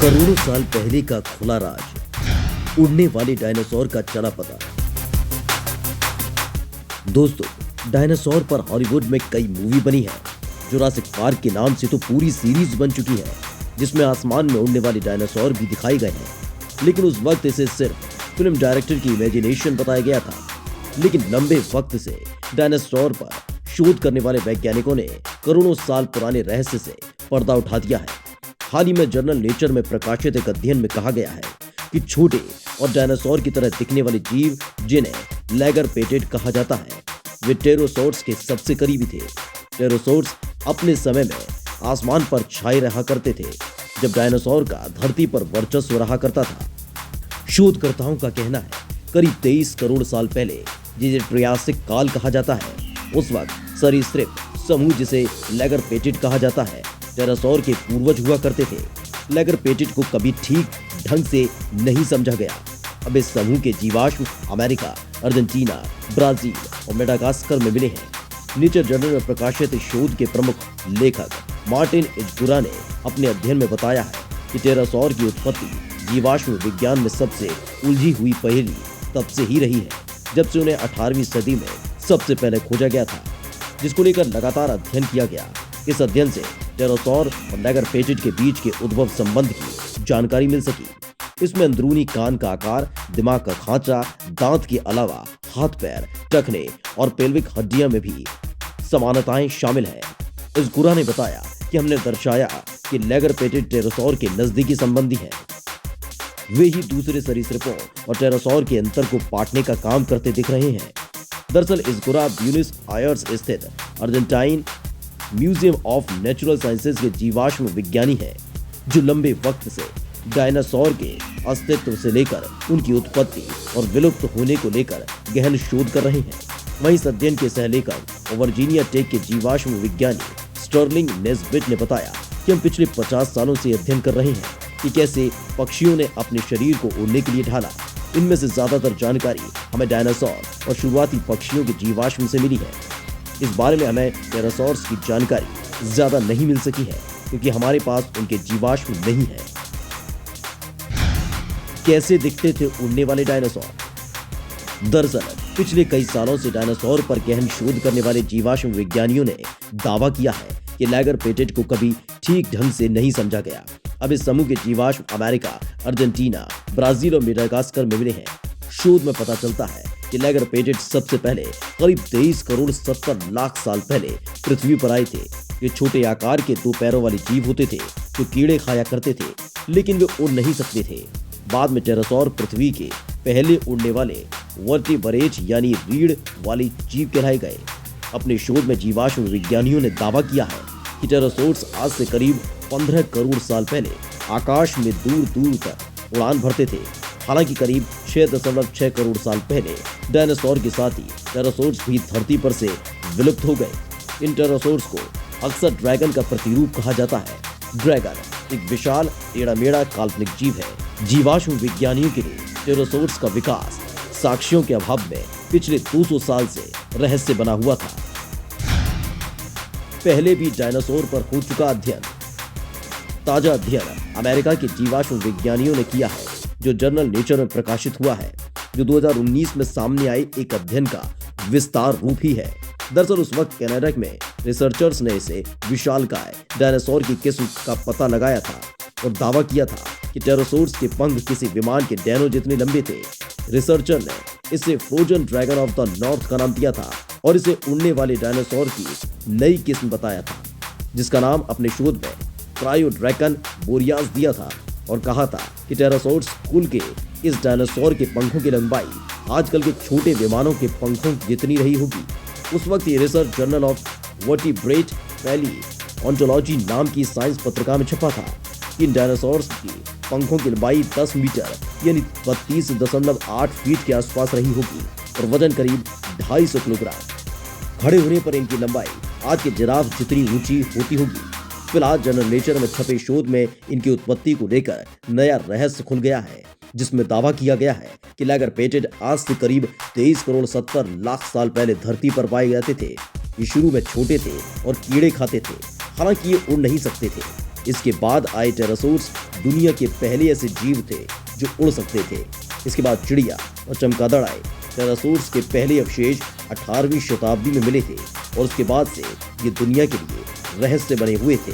करोड़ों साल पहले का खुला राज, उड़ने वाले डायनासोर का चला पता। दोस्तों, डायनासोर पर हॉलीवुड में कई मूवी बनी है। जुरासिक पार्क के नाम से तो पूरी सीरीज बन चुकी है, जिसमें आसमान में उड़ने वाले डायनासोर भी दिखाए गए हैं। लेकिन उस वक्त इसे सिर्फ फिल्म डायरेक्टर की इमेजिनेशन बताया गया था। लेकिन लंबे वक्त से डायनासोर पर शोध करने वाले वैज्ञानिकों ने करोड़ों साल पुराने रहस्य से पर्दा उठा दिया है। हाल ही में जर्नल नेचर में प्रकाशित एक अध्ययन में कहा गया है कि छोटे और डायनासोर की तरह दिखने वाले जीव, जिन्हें लैगरपेटेड कहा जाता है, वे टेरोसोर्स के सबसे करीबी थे। टेरोसोर्स अपने समय में आसमान पर छाए रहा करते थे, जब डायनासोर का धरती पर वर्चस्व रहा करता था। शोधकर्ताओं का कहना है करीब 23 करोड़ साल पहले, जिसे ट्रियासिक काल कहा जाता है, उस वक्त सरीसृप समूह, जिसे लैगरपेटेड कहा जाता है, टेरोसोर के पूर्वज हुआ करते थे। लैगरपेटेड को कभी ठीक ढंग से नहीं समझा गया। अब इस समूह के जीवाश्म अमेरिका, अर्जेंटीना, ब्राजील और मेडागास्कर में मिले हैं। नेचर जर्नल में प्रकाशित शोध के प्रमुख लेखक मार्टिन इज़गुरा ने अपने अध्ययन में बताया है कि टेरोसोर की उत्पत्ति जीवाश्म विज्ञान में सबसे उलझी हुई पहेली तब से ही रही है, जब से उन्हें 18वीं सदी में सबसे पहले खोजा गया था, जिसको लेकर लगातार अध्ययन किया गया। इस अध्ययन से टेरोसोर और लैगरपेटेड के बीच के उद्भव संबंध की जानकारी मिल सकी। इसमें अंदरूनी कान का आकार, दिमाग का खांचा, दांत के अलावा हाथ पैर, टखने और पेल्विक हड्डियां में भी समानताएं शामिल हैं। इज़गुरा ने बताया कि हमने दर्शाया कि लैगरपेटेड टेरोसोर के नजदीकी संबंधी हैं। वे ही दूसरे सरीसृपों और टेरोसोर के अंतर को पाटने का काम करते दिख रहे हैं। दरअसल इज़गुरा ब्यूनस आयर्स स्थित Argentine museum of natural sciences के जीवाश्म विज्ञानी हैं, जो लंबे वक्त से डायनासोर के अस्तित्व से लेकर उनकी उत्पत्ति और विलुप्त होने को लेकर गहन शोध कर रहे हैं। वहीं इस अध्ययन के सहलेखक और वर्जीनिया टेक के जीवाश्म विज्ञानी स्टर्लिंग नेस्बिट ने बताया कि हम पिछले 50 सालों से अध्ययन कर रहे हैं कि कैसे पक्षियों ने अपने शरीर को उड़ने के लिए ढाला। इनमें से ज्यादातर जानकारी हमें डायनासोर और शुरुआती पक्षियों के जीवाश्म से मिली है। इस बारे में हमें टेरोसोर्स की जानकारी ज्यादा नहीं मिल सकी है, क्योंकि हमारे पास उनके जीवाश्म नहीं है। कैसे दिखते थे उड़ने वाले डायनासोर? दरअसल पिछले कई सालों से डायनासोर पर गहन शोध करने वाले जीवाश्म विज्ञानियों ने दावा किया है कि लैगरपेटेड को कभी ठीक ढंग से नहीं समझा गया। अब इस समूह के जीवाश्म अमेरिका, अर्जेंटीना, ब्राजील और मेडागास्कर में मिले हैं। शोध में पता चलता है कि लैगरपेटेड सबसे पहले करीब 23 करोड़ 70 लाख साल पहले पृथ्वी पर आए थे। ये छोटे आकार के 2 पैरों वाले जीव होते थे, जो कीड़े खाया करते थे, लेकिन वे उड़ नहीं सकते थे। बाद में टेरोसोर पृथ्वी के पहले उड़ने वाले वर्टिब्रेट यानी रीढ़ वाले जीव कहलाए गए। अपने शोध में जीवाश्म विज्ञानियों ने दावा किया है कि टेरोसोर्स आज से करीब 15 करोड़ साल पहले आकाश में दूर दूर तक उड़ान भरते थे। हालांकि करीब 6.6 करोड़ साल पहले डायनासोर के साथ ही टेरोसोर्स भी धरती पर से विलुप्त हो गए। इन टेरोसोर्स को अक्सर ड्रैगन का प्रतिरूप कहा जाता है। ड्रैगन एक विशाल टेढ़ा-मेढ़ा काल्पनिक जीव है। जीवाश्म विज्ञानियों के लिए टेरोसोर्स का विकास साक्ष्यों के अभाव में पिछले 200 साल से रहस्य बना हुआ था। पहले भी डायनासोर पर हो चुका अध्ययन। ताजा अध्ययन अमेरिका के जीवाश्म विज्ञानियों ने किया है, जो जर्नल नेचर में प्रकाशित हुआ है, जो 2019 में सामने आए एक अध्ययन का विस्तार रूप ही है। दरअसल उस वक्त कनाडा में रिसर्चर्स ने इसे विशालकाय डायनासोर की किस्म का पता लगाया था और दावा किया था कि टेरोसोर्स के पंख किसी विमान के डैनो जितने लंबे थे। रिसर्चर ने इसे frozen dragon of the north का नाम दिया था और इसे उड़ने वाले डायनासोर की नई किस्म बताया था, जिसका नाम अपने शोध में क्रायोड्रैकन बोरियास दिया था और कहा था कि टेरोसोर्स कुल के इस डायनासोर के पंखों की लंबाई आजकल के छोटे विमानों के पंखों जितनी रही होगी। उस वक्त ये रिसर्च जर्नल ऑफ वर्टिब्रेट पैलियोंटोलॉजी नाम की साइंस पत्रिका में छपा था। इन डायनासोर्स की पंखों की लंबाई 10 मीटर यानी 32.8 फीट के आसपास रही होगी और वजन करीब 250 किलोग्राम। खड़े होने पर इनकी लंबाई आज के जिराफ जितनी ऊंची होती होगी। फिलहाल जर्नल नेचर में छपे शोध में इनकी उत्पत्ति को लेकर नया रहस्य खुल गया है, जिसमें दावा किया गया है कि लैगरपेटेड आज से करीब 23 करोड़ 70 लाख साल पहले धरती पर पाए जाते थे। ये शुरू में छोटे थे और कीड़े खाते थे। हालांकि ये उड़ नहीं सकते थे। इसके बाद आए टेरासोर्स दुनिया के पहले ऐसे जीव थे जो उड़ सकते थे। इसके बाद चिड़िया और चमगादड़ आए। टेरासोर्स के पहले अवशेष 18वीं शताब्दी में मिले थे और उसके बाद से ये दुनिया के लिए रहस्य बने हुए थे।